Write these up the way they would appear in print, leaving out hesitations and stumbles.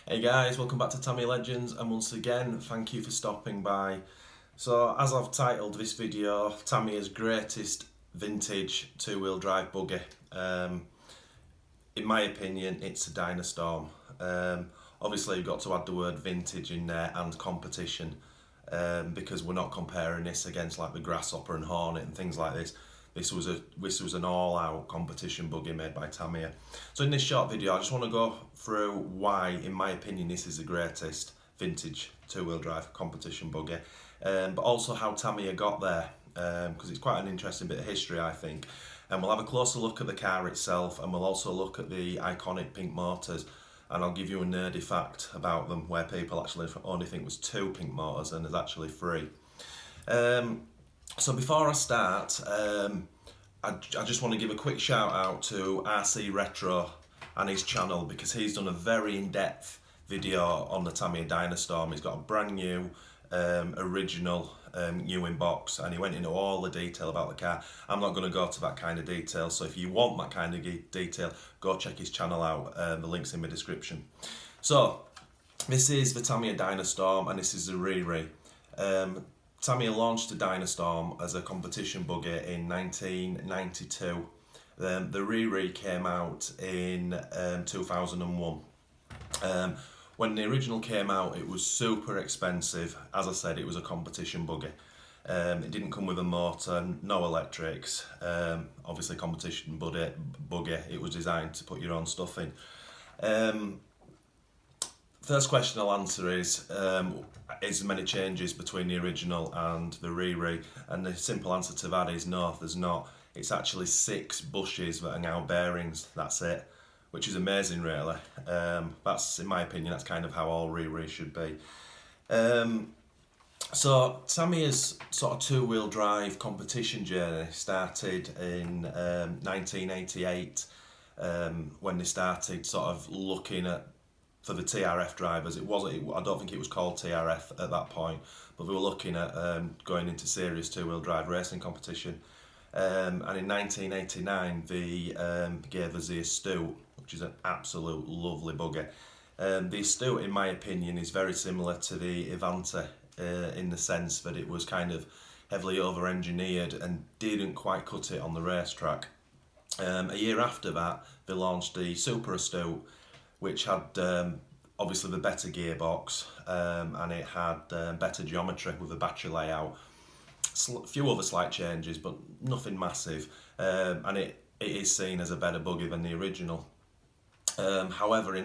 Hey guys, welcome back to Tamiya Legends, and once again thank you for stopping by. So as I've titled this video, Tamiya's greatest vintage two-wheel drive buggy. In my opinion it's a Dynastorm. Obviously you've got to add the word vintage in there and competition, because we're not comparing this against like the Grasshopper and Hornet and things like this. This was an all-out competition buggy made by Tamiya. So in this short video I just want to go through why, in my opinion, this is the greatest vintage two-wheel drive competition buggy, but also how Tamiya got there, because it's quite an interesting bit of history I think. And we'll have a closer look at the car itself, and we'll also look at the iconic pink motors, and I'll give you a nerdy fact about them where people actually only think there's 2 pink motors and there's actually 3. So before I start, I just want to give a quick shout out to RC Retro and his channel, because he's done a very in-depth video on the Tamiya Dynastorm. He's got a brand new, original, new in box, and he went into all the detail about the car. I'm not going to go to that kind of detail, so if you want that kind of detail, go check his channel out. The link's in my description. So this is the Tamiya Dynastorm, and this is the Riri. Tamiya launched the Dynastorm as a competition buggy in 1992. The Riri came out in 2001. When the original came out, it was super expensive. As I said, it was a competition buggy. It didn't come with a motor, no electrics. Obviously, competition buggy. It was designed to put your own stuff in. First question I'll answer is there many changes between the original and the Riri? And the simple answer to that is no, there's not. It's actually 6 bushes that are now bearings, that's it, which is amazing really. That's, in my opinion, that's kind of how all Riri should be. So Tamiya's sort of two-wheel drive competition journey started in 1988, when they started sort of looking at for the TRF drivers. I don't think it was called TRF at that point, but they were looking at going into serious two-wheel drive racing competition. And in 1989 they gave us the Astute, which is an absolute lovely buggy. The Astute, in my opinion, is very similar to the Avante in the sense that it was kind of heavily over-engineered and didn't quite cut it on the racetrack. A year after that they launched the Super Astute, which had obviously the better gearbox, and it had better geometry with the battery layout. A few other slight changes, but nothing massive, and it is seen as a better buggy than the original. However,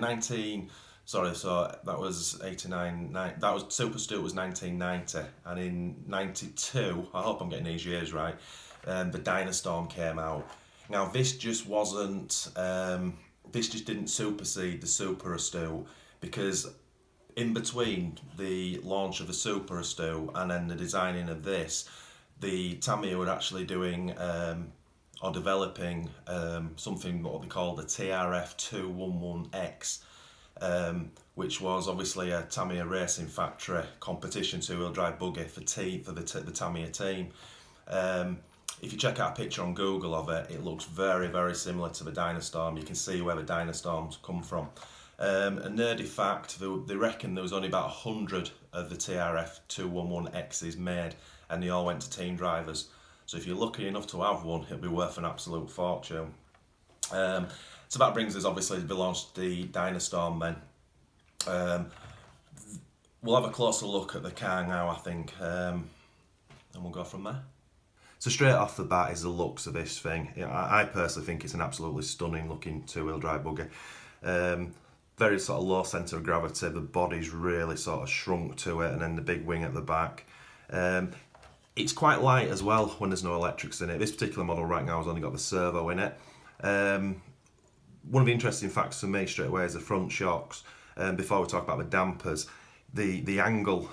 so that was 89, that was Super Astute was 1990, and in 92, I hope I'm getting these years right, the Dynastorm came out. Now this just wasn't, this just didn't supersede the Super Astute, because in between the launch of the Super Astute and then the designing of this, the Tamiya were actually doing or developing something what they called the TRF 211X, which was obviously a Tamiya Racing Factory competition two-wheel drive buggy for the Tamiya team. If you check out a picture on Google of it, it looks very, very similar to the Dynastorm. You can see where the Dynastorms come from. A nerdy fact, they reckon there was only about 100 of the TRF 211Xs made, and they all went to team drivers. So if you're lucky enough to have one, it'll be worth an absolute fortune. So that brings us, obviously, they launched the Dynastorm then. We'll have a closer look at the car now, I think, and we'll go from there. So straight off the bat is the looks of this thing. You know, I personally think it's an absolutely stunning looking two-wheel drive buggy. Very sort of low centre of gravity, the body's really sort of shrunk to it, and then the big wing at the back. It's quite light as well when there's no electrics in it. This particular model right now has only got the servo in it. One of the interesting facts for me straight away is the front shocks. Before we talk about the dampers, the angle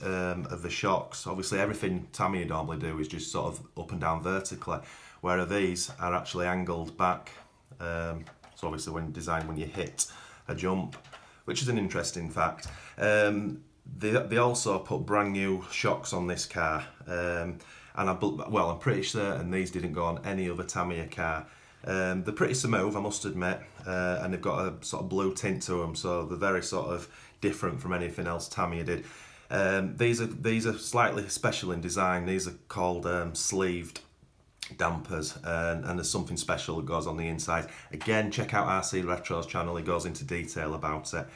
of the shocks. Obviously everything Tamiya normally do is just sort of up and down vertically, whereas these are actually angled back. So obviously when you hit a jump, which is an interesting fact. They also put brand new shocks on this car, and I'm pretty certain these didn't go on any other Tamiya car. They're pretty smooth, I must admit, and they've got a sort of blue tint to them, so they're very sort of different from anything else Tamiya did. These are slightly special in design. These are called sleeved dampers, and there's something special that goes on the inside. Again, check out RC Retro's channel, he goes into detail about it.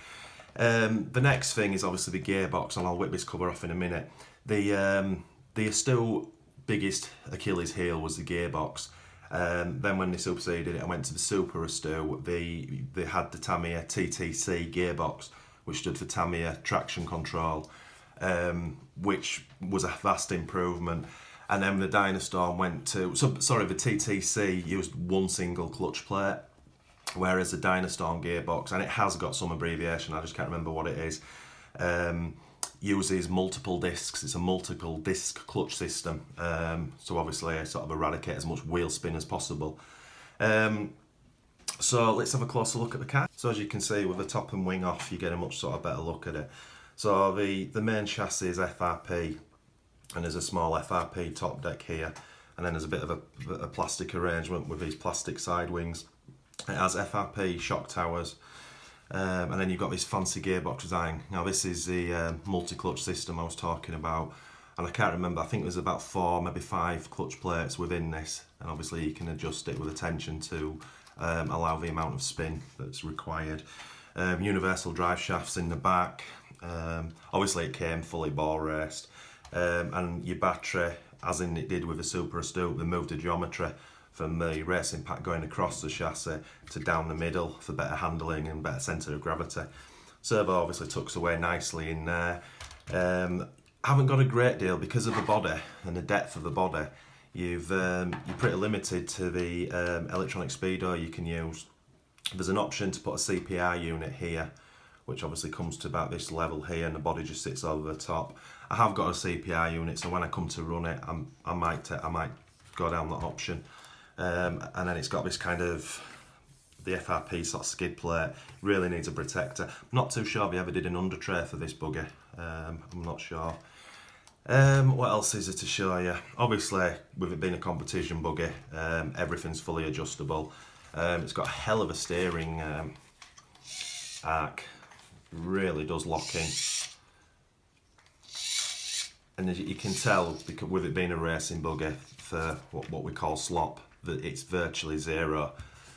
The next thing is obviously the gearbox, and I'll whip this cover off in a minute. The Astute biggest Achilles heel was the gearbox. Then when they superseded it and went to the Super Astute, they had the Tamiya TTC gearbox, which stood for Tamiya Traction Control, which was a vast improvement. And then the Dynastorm went to, the TTC used one single clutch plate, whereas the Dynastorm gearbox, and it has got some abbreviation, I just can't remember what it is, uses multiple discs. It's a multiple disc clutch system, so obviously sort of eradicate as much wheel spin as possible. So let's have a closer look at the car. So as you can see, with the top and wing off, you get a much sort of better look at it. So the main chassis is FRP, and there's a small FRP top deck here, and then there's a bit of a plastic arrangement with these plastic side wings. It has FRP shock towers, and then you've got this fancy gearbox design. Now this is the multi-clutch system I was talking about, and I can't remember, I think there's about 4, maybe 5 clutch plates within this, and obviously you can adjust it with attention to allow the amount of spin that's required. Universal drive shafts in the back. Obviously it came fully ball raced, and your battery, as in it did with the Super Astute, they moved the geometry from the racing pack going across the chassis to down the middle for better handling and better centre of gravity. Servo obviously tucks away nicely in there. Haven't got a great deal because of the body and the depth of the body. You're pretty limited to the electronic speedo you can use. There's an option to put a CPR unit here, which obviously comes to about this level here, and the body just sits over the top. I have got a CPR unit, so when I come to run it, I might go down that option. And then it's got this kind of the FRP sort of skid plate. Really needs a protector. I'm not too sure if he ever did an under tray for this buggy. I'm not sure. What else is there to show you? Obviously, with it being a competition buggy, everything's fully adjustable. It's got a hell of a steering arc. Really does lock in. And as you can tell, because with it being a racing buggy for what we call slop, that it's virtually zero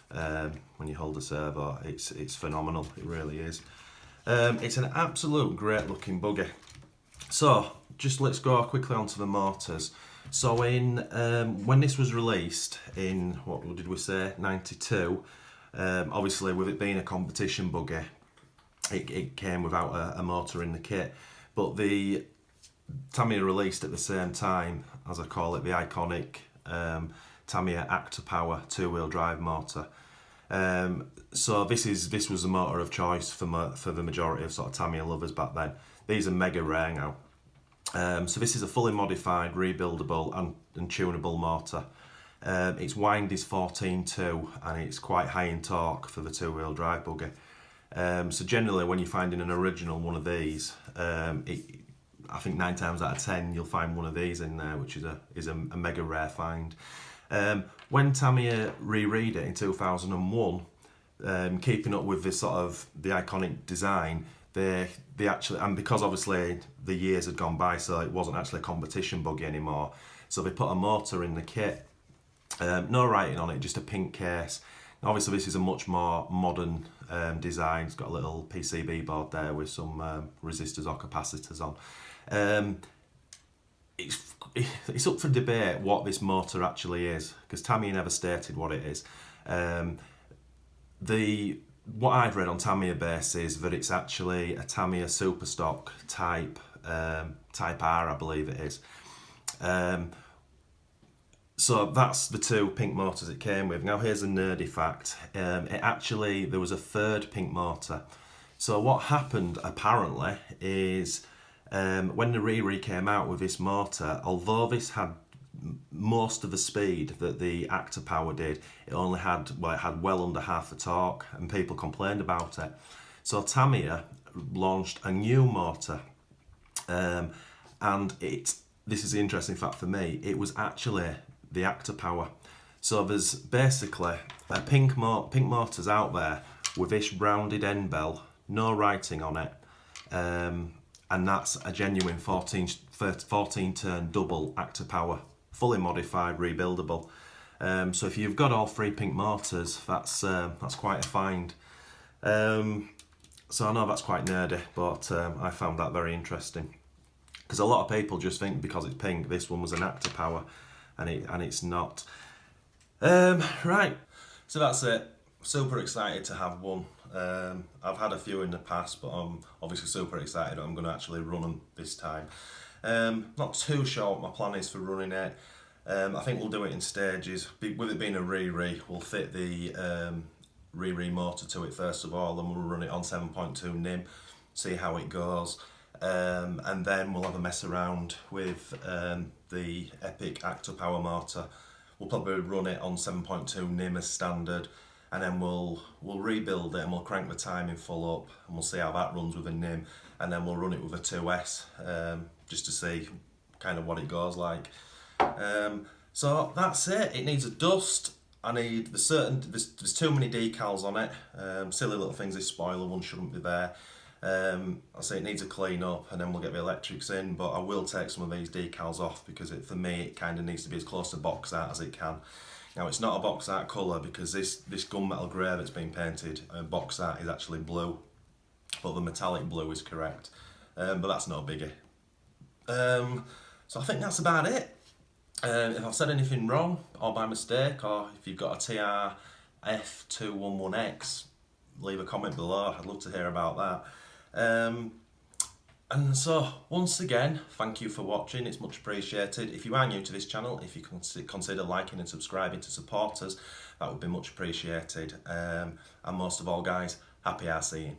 when you hold a servo. It's phenomenal, it really is. It's an absolute great looking buggy. So just let's go quickly onto the motors. So in when this was released in, what did we say, 92, obviously with it being a competition buggy, it came without a motor in the kit, but the Tamiya released at the same time, as I call it, the iconic Tamiya Actor Power 2-wheel drive motor. So this was the motor of choice for the majority of sort of Tamiya lovers back then. These are mega rare now. So this is a fully modified, rebuildable and tunable motor. Its wind is 14.2 and it's quite high in torque for the 2-wheel drive buggy. So generally when you're finding an original one of these, I think 9 times out of 10 you'll find one of these in there, which is a mega rare find. When Tamiya re-read it in 2001, keeping up with this sort of the iconic design, they actually, and because obviously the years had gone by, so it wasn't actually a competition buggy anymore, so they put a motor in the kit. No writing on it, just a pink case. Obviously this is a much more modern design. It's got a little PCB board there with some resistors or capacitors on. It's up for debate what this motor actually is, because Tamiya never stated what it is. What I've read on Tamiya base is that it's actually a Tamiya Superstock type R, I believe it is. So that's the 2 pink motors it came with. Now here's a nerdy fact. There was a 3rd pink motor. So what happened apparently is when the Riri came out with this motor, although this had most of the speed that the Actor Power did, it only had, it had well under half the torque, and people complained about it. So Tamiya launched a new motor, and this is the interesting fact for me, it was actually the Actor Power. So there's basically pink mortars out there with this rounded end bell, no writing on it, and that's a genuine 14 turn double active power, fully modified, rebuildable. So if you've got all 3 pink mortars, that's quite a find. So I know that's quite nerdy, but I found that very interesting, because a lot of people just think because it's pink this one was an active power, and it's not. Right, so that's it. Super excited to have one. I've had a few in the past, but I'm obviously super excited I'm going to actually run them this time. Not too sure what my plan is for running it. I think we'll do it in stages. With it being a we'll fit the motor to it first of all, and we'll run it on 7.2 nim, see how it goes. And then we'll have a mess around with the Epic Active Power motor. We'll probably run it on 7.2 nim as standard, and then we'll rebuild it and we'll crank the timing full up, and we'll see how that runs with a nim, and then we'll run it with a 2S just to see kind of what it goes like. So that's it. It needs a dust. There's too many decals on it. Silly little things. This spoiler one shouldn't be there. I say it needs a clean up, and then we'll get the electrics in, but I will take some of these decals off because for me it kind of needs to be as close to box art as it can. Now it's not a box art colour because this gunmetal grey that's been painted, box art is actually blue, but the metallic blue is correct, but that's no biggie. So I think that's about it. If I've said anything wrong or by mistake, or if you've got a TRF211X, leave a comment below. I'd love to hear about that. And so once again, thank you for watching. It's much appreciated. If you are new to this channel, if you consider liking and subscribing to support us, that would be much appreciated. And most of all, guys, happy RCing.